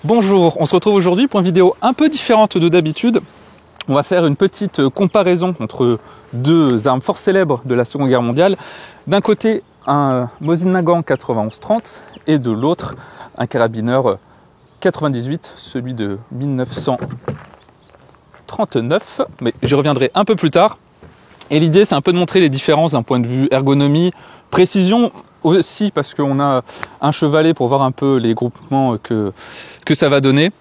Bonjour, on se retrouve aujourd'hui pour une vidéo un peu différente de d'habitude. On va faire une petite comparaison entre deux armes fort célèbres de la Seconde Guerre mondiale. D'un côté, un Mosin Nagant 91-30 et de l'autre, un carabineur 98, celui de 1939. Mais j'y reviendrai un peu plus tard. Et l'idée, c'est un peu de montrer les différences d'un point de vue ergonomie, précision aussi parce qu'on a un chevalet pour voir un peu les groupements que ça va donner.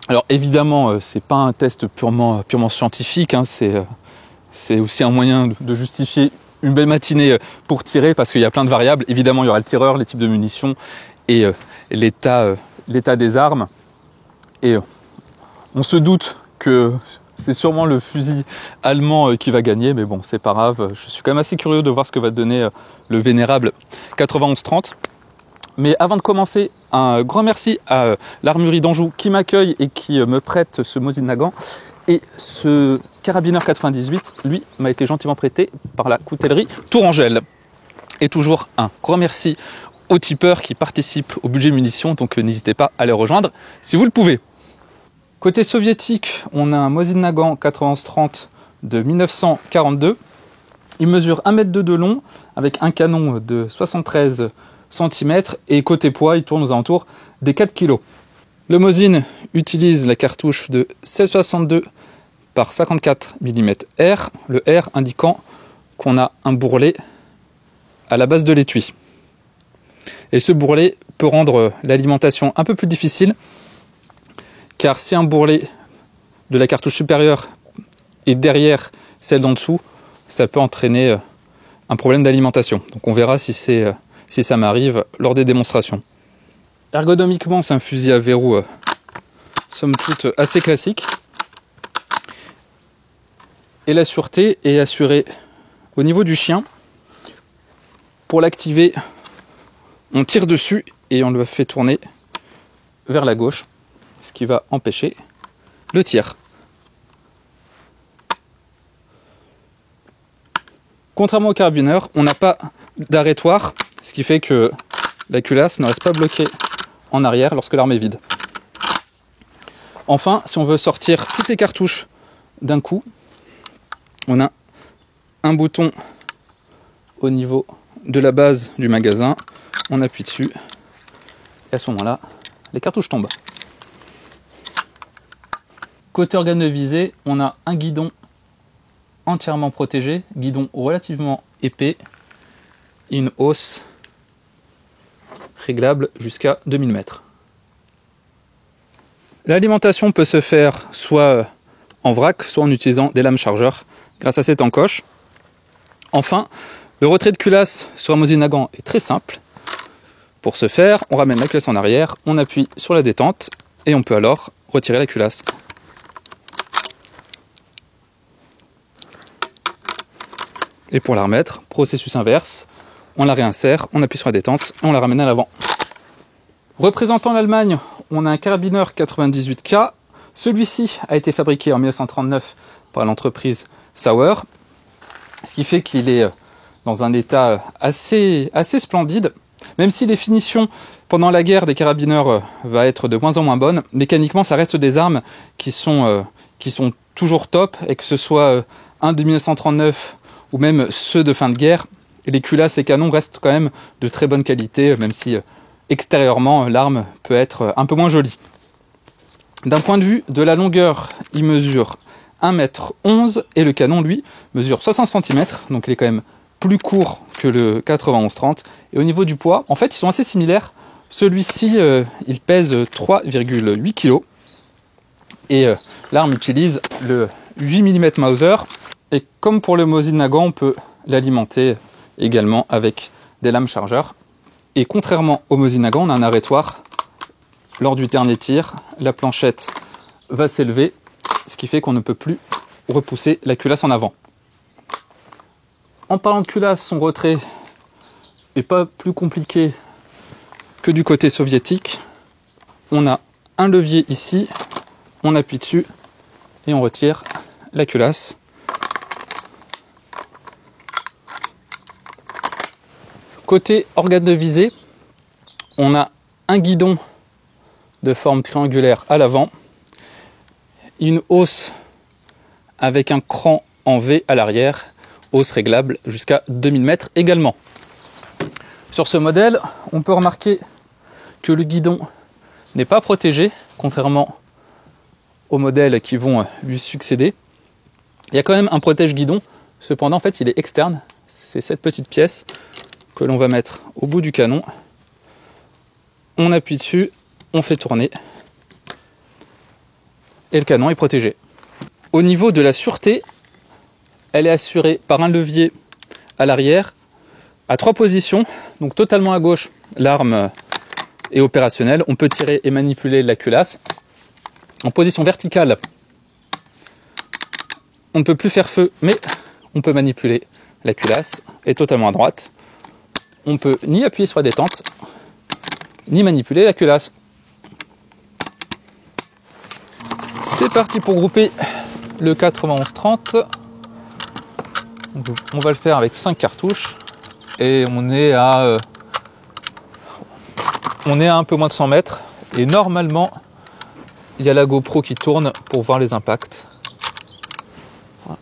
Alors évidemment, c'est pas un test purement scientifique, hein, c'est aussi un moyen de justifier une belle matinée pour tirer parce qu'il y a plein de variables. Évidemment, il y aura le tireur, les types de munitions et l'état des armes. Et on se doute que c'est sûrement le fusil allemand qui va gagner, mais bon, c'est pas grave. Je suis quand même assez curieux de voir ce que va donner le vénérable 91-30. Mais avant de commencer, un grand merci à l'armurerie d'Anjou qui m'accueille et qui me prête ce Mosin Nagant. Et ce carabineur 98, lui, m'a été gentiment prêté par la coutellerie Tourangelle. Et toujours un grand merci aux tipeurs qui participent au budget munitions, donc n'hésitez pas à les rejoindre si vous le pouvez. Côté soviétique, on a un Mosin Nagant 91-30 de 1942. Il mesure 1,2 m de long avec un canon de 73 cm et côté poids, il tourne aux alentours des 4 kg. Le Mosin utilise la cartouche de 16,62 par 54 mm R, le R indiquant qu'on a un bourrelet à la base de l'étui. Et ce bourrelet peut rendre l'alimentation un peu plus difficile, car si un bourrelet de la cartouche supérieure est derrière celle d'en dessous, ça peut entraîner un problème d'alimentation. Donc on verra si ça m'arrive lors des démonstrations. Ergonomiquement, c'est un fusil à verrou somme toute assez classique. Et la sûreté est assurée au niveau du chien. Pour l'activer, on tire dessus et on le fait tourner vers la gauche, ce qui va empêcher le tir. Contrairement au carabineur, on n'a pas d'arrêtoir, ce qui fait que la culasse ne reste pas bloquée en arrière lorsque l'arme est vide. Enfin, si on veut sortir toutes les cartouches d'un coup, on a un bouton au niveau de la base du magasin, on appuie dessus et à ce moment-là, les cartouches tombent. Côté organe de visée, on a un guidon entièrement protégé, guidon relativement épais, et une hausse réglable jusqu'à 2000 mètres. L'alimentation peut se faire soit en vrac, soit en utilisant des lames chargeurs grâce à cette encoche. Enfin, le retrait de culasse sur un Mosin Nagant est très simple. Pour ce faire, on ramène la culasse en arrière, on appuie sur la détente et on peut alors retirer la culasse. Et pour la remettre, processus inverse, on la réinsère, on appuie sur la détente et on la ramène à l'avant. Représentant l'Allemagne, on a un carabineur 98K. Celui-ci a été fabriqué en 1939 par l'entreprise Sauer, ce qui fait qu'il est dans un état assez splendide. Même si les finitions pendant la guerre des carabineurs va être de moins en moins bonnes, mécaniquement ça reste des armes qui sont toujours top, et que ce soit un de 1939 ou même ceux de fin de guerre, les culasses, les canons restent quand même de très bonne qualité, même si extérieurement l'arme peut être un peu moins jolie. D'un point de vue de la longueur, il mesure 1,11 m et le canon, lui, mesure 60 cm, donc il est quand même plus court que le 91-30. Et au niveau du poids, en fait, ils sont assez similaires. Celui-ci, il pèse 3,8 kg. Et l'arme utilise le 8 mm Mauser. Et comme pour le Mosin Nagant, on peut l'alimenter également avec des lames chargeurs. Et contrairement au Mosin Nagant, on a un arrêtoir. Lors du dernier tir, la planchette va s'élever, ce qui fait qu'on ne peut plus repousser la culasse en avant. En parlant de culasse, son retrait n'est pas plus compliqué que du côté soviétique. On a un levier ici, on appuie dessus et on retire la culasse. Côté organe de visée, on a un guidon de forme triangulaire à l'avant, une hausse avec un cran en V à l'arrière, hausse réglable jusqu'à 2000 mètres également. Sur ce modèle, on peut remarquer que le guidon n'est pas protégé, contrairement aux modèles qui vont lui succéder. Il y a quand même un protège-guidon, cependant en fait il est externe. C'est cette petite pièce que l'on va mettre au bout du canon. On appuie dessus, on fait tourner et le canon est protégé. Au niveau de la sûreté, elle est assurée par un levier à l'arrière à 3 positions, donc totalement à gauche, l'arme est opérationnelle. On peut tirer et manipuler la culasse. En position verticale, on ne peut plus faire feu, mais on peut manipuler la culasse, et totalement à droite. On peut ni appuyer sur la détente, ni manipuler la culasse. C'est parti pour grouper le 91-30. On va le faire avec 5 cartouches, et on est à un peu moins de 100 mètres, et normalement, il y a la GoPro qui tourne pour voir les impacts. Voilà.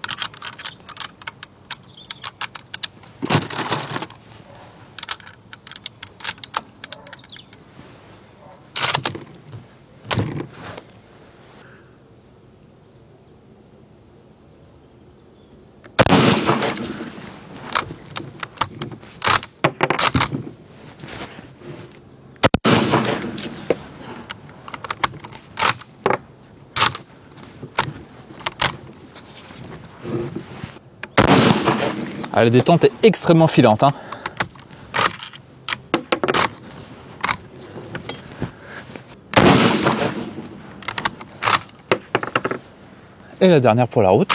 Ah, la détente est extrêmement filante, hein. Et la dernière pour la route.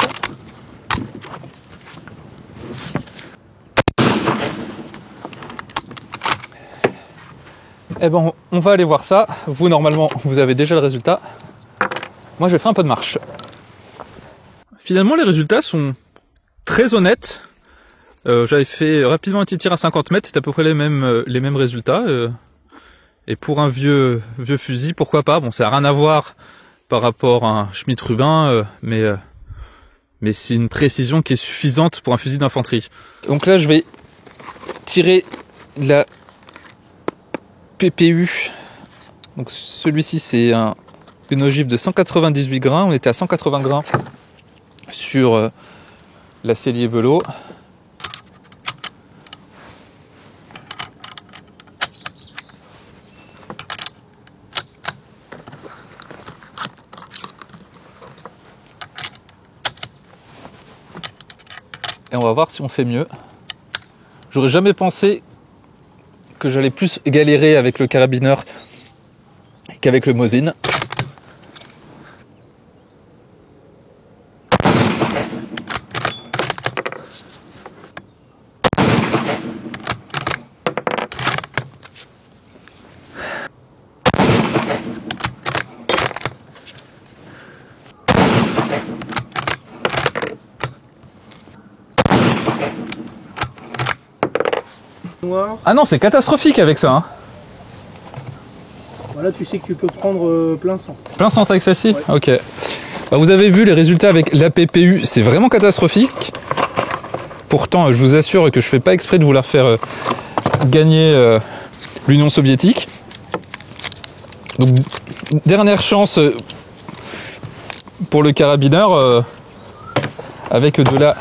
Eh ben, on va aller voir ça. Vous, normalement, vous avez déjà le résultat. Moi, je vais faire un peu de marche. Finalement, les résultats sont très honnêtes. J'avais fait rapidement un petit tir à 50 mètres, c'est à peu près les mêmes résultats. Et pour un vieux fusil, pourquoi pas? Bon, ça n'a rien à voir par rapport à un Schmidt-Rubin, mais c'est une précision qui est suffisante pour un fusil d'infanterie. Donc là, je vais tirer la PPU. Donc celui-ci, c'est une ogive de 198 grains. On était à 180 grains sur la Cellier Belot. Et on va voir si on fait mieux. J'aurais jamais pensé que j'allais plus galérer avec le carabineur qu'avec le Mosin. Noir. Ah non, c'est catastrophique avec ça, hein. Voilà, tu sais que tu peux prendre plein centre. Plein centre avec celle-ci? Ouais. Ok. Bah, vous avez vu les résultats avec la PPU, c'est vraiment catastrophique. Pourtant, je vous assure que je fais pas exprès de vouloir faire gagner l'Union soviétique. Donc, dernière chance pour le carabineur avec de la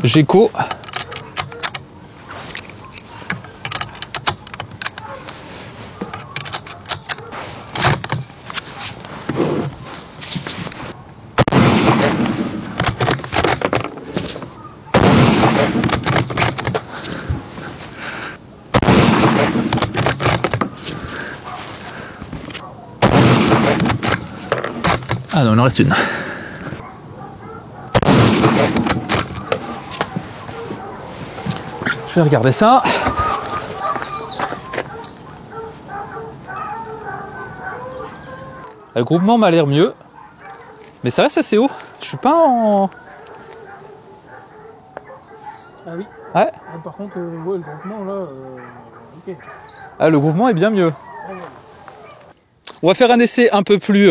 Geco. Ah non, il en reste une. Je vais regarder ça. Le groupement m'a l'air mieux, mais ça reste assez haut. Je suis pas en... Ah oui. Ouais. Ah, par contre, ouais, le groupement là, ok. Ah, le groupement est bien mieux. On va faire un essai un peu plus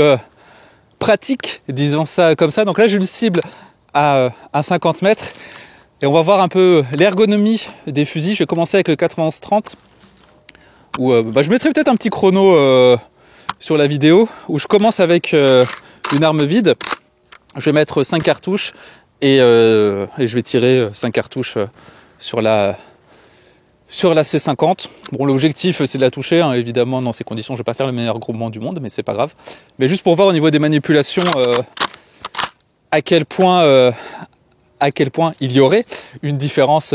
pratique, disons ça comme ça. Donc là, je le cible à 50 mètres et on va voir un peu l'ergonomie des fusils. Je vais commencer avec le 91-30 où je mettrai peut-être un petit chrono sur la vidéo où je commence avec une arme vide. Je vais mettre 5 cartouches et je vais tirer 5 cartouches sur la C50. Bon, l'objectif c'est de la toucher, hein. Évidemment dans ces conditions je vais pas faire le meilleur groupement du monde, mais c'est pas grave. Mais juste pour voir au niveau des manipulations à quel point il y aurait une différence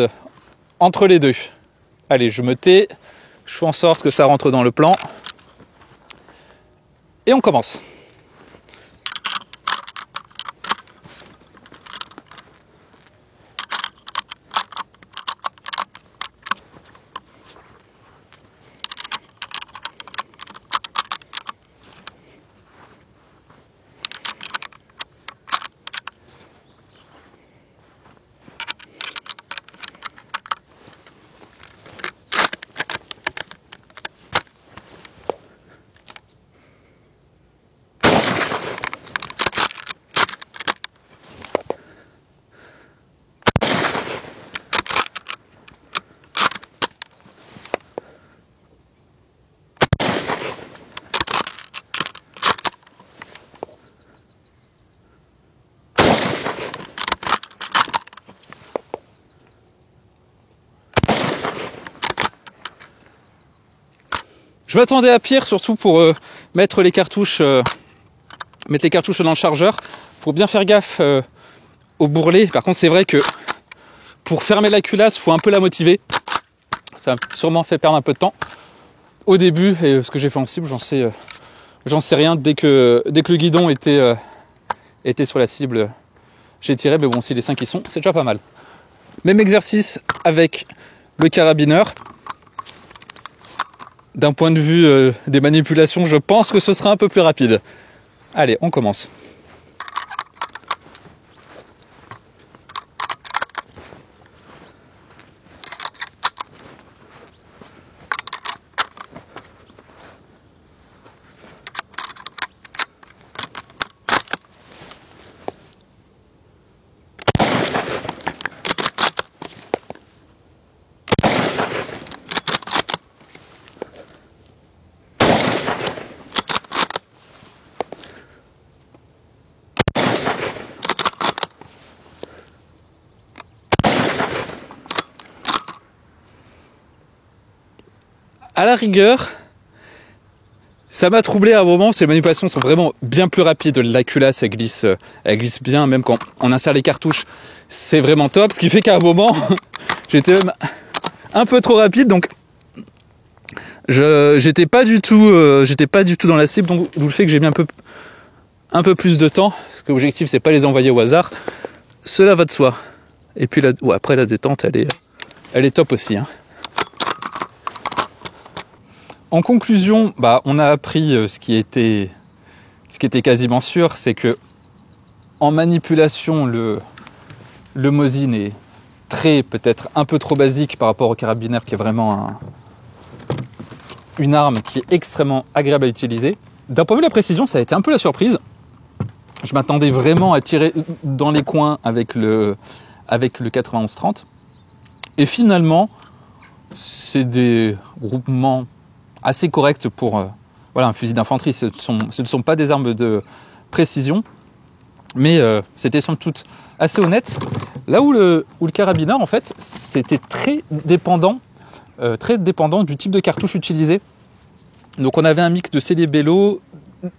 entre les deux. Allez, je me tais, je fais en sorte que ça rentre dans le plan et on commence. Je m'attendais à pire, surtout pour mettre les cartouches dans le chargeur. Faut bien faire gaffe au bourrelet. Par contre, c'est vrai que pour fermer la culasse, faut un peu la motiver. Ça m'a sûrement fait perdre un peu de temps au début. Et ce que j'ai fait en cible, j'en sais rien. Dès que le guidon était sur la cible, j'ai tiré. Mais bon, si les 5 y sont, c'est déjà pas mal. Même exercice avec le carabineur. D'un point de vue des manipulations, je pense que ce sera un peu plus rapide. Allez, on commence. À la rigueur, ça m'a troublé à un moment, ces manipulations sont vraiment bien plus rapides. La culasse, elle glisse bien, même quand on insère les cartouches, c'est vraiment top. Ce qui fait qu'à un moment, j'étais même un peu trop rapide, donc j'étais pas du tout dans la cible, donc d'où le fait que j'ai mis un peu plus de temps, parce que l'objectif c'est pas les envoyer au hasard. Cela va de soi. Et puis après la détente, elle est top aussi, hein. En conclusion, on a appris ce qui était quasiment sûr, c'est que en manipulation, le Mosin est peut-être un peu trop basique par rapport au carabinaire, qui est vraiment une arme qui est extrêmement agréable à utiliser. D'un point de vue de la précision, ça a été un peu la surprise. Je m'attendais vraiment à tirer dans les coins avec le 91-30. Et finalement, c'est des groupements assez correct pour un fusil d'infanterie. Ce ne sont pas des armes de précision, mais c'était somme toute assez honnête. Là où le carabineur, en fait, c'était très dépendant du type de cartouche utilisé. Donc on avait un mix de CD Bello,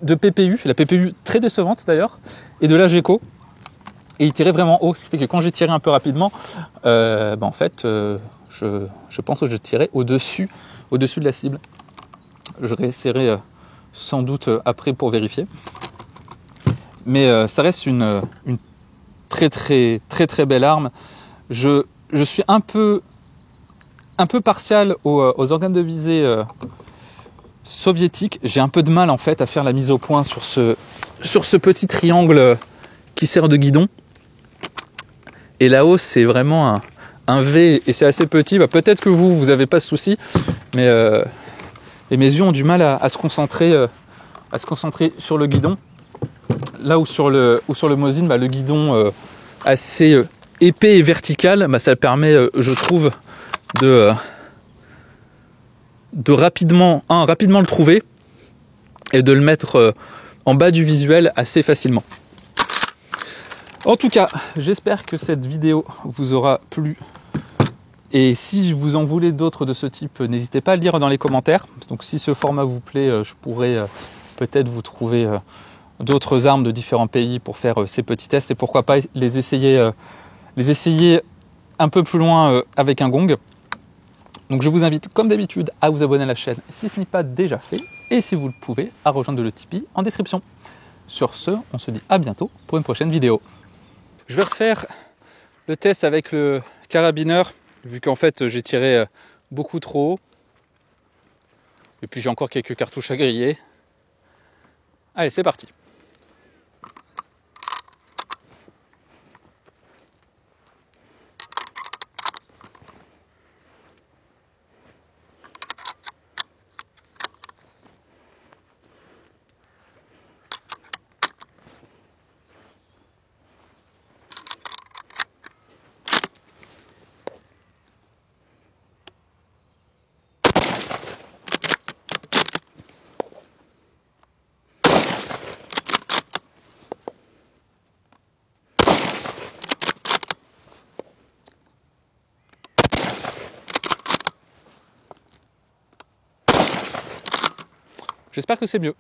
de PPU, la PPU très décevante d'ailleurs, et de la GECO. Et il tirait vraiment haut, ce qui fait que quand j'ai tiré un peu rapidement, je pense que je tirais au-dessus de la cible. Je réessayerai sans doute après pour vérifier. Mais ça reste une très très très très belle arme. Je suis un peu partial aux organes de visée soviétiques. J'ai un peu de mal en fait à faire la mise au point sur ce petit triangle qui sert de guidon. Et là-haut c'est vraiment un V et c'est assez petit. Peut-être que vous avez pas ce souci, mais mes yeux ont du mal à se concentrer à se concentrer sur le guidon. Là où sur le Mosin, le guidon assez épais et vertical, ça permet, je trouve, de rapidement le trouver et de le mettre en bas du visuel assez facilement. En tout cas, j'espère que cette vidéo vous aura plu. Et si vous en voulez d'autres de ce type, n'hésitez pas à le dire dans les commentaires. Donc si ce format vous plaît, je pourrais peut-être vous trouver d'autres armes de différents pays pour faire ces petits tests. Et pourquoi pas les essayer un peu plus loin avec un gong. Donc je vous invite comme d'habitude à vous abonner à la chaîne si ce n'est pas déjà fait. Et si vous le pouvez, à rejoindre le Tipeee en description. Sur ce, on se dit à bientôt pour une prochaine vidéo. Je vais refaire le test avec le carabineur, vu qu'en fait j'ai tiré beaucoup trop haut. Et puis j'ai encore quelques cartouches à griller. Allez, c'est parti. J'espère que c'est mieux.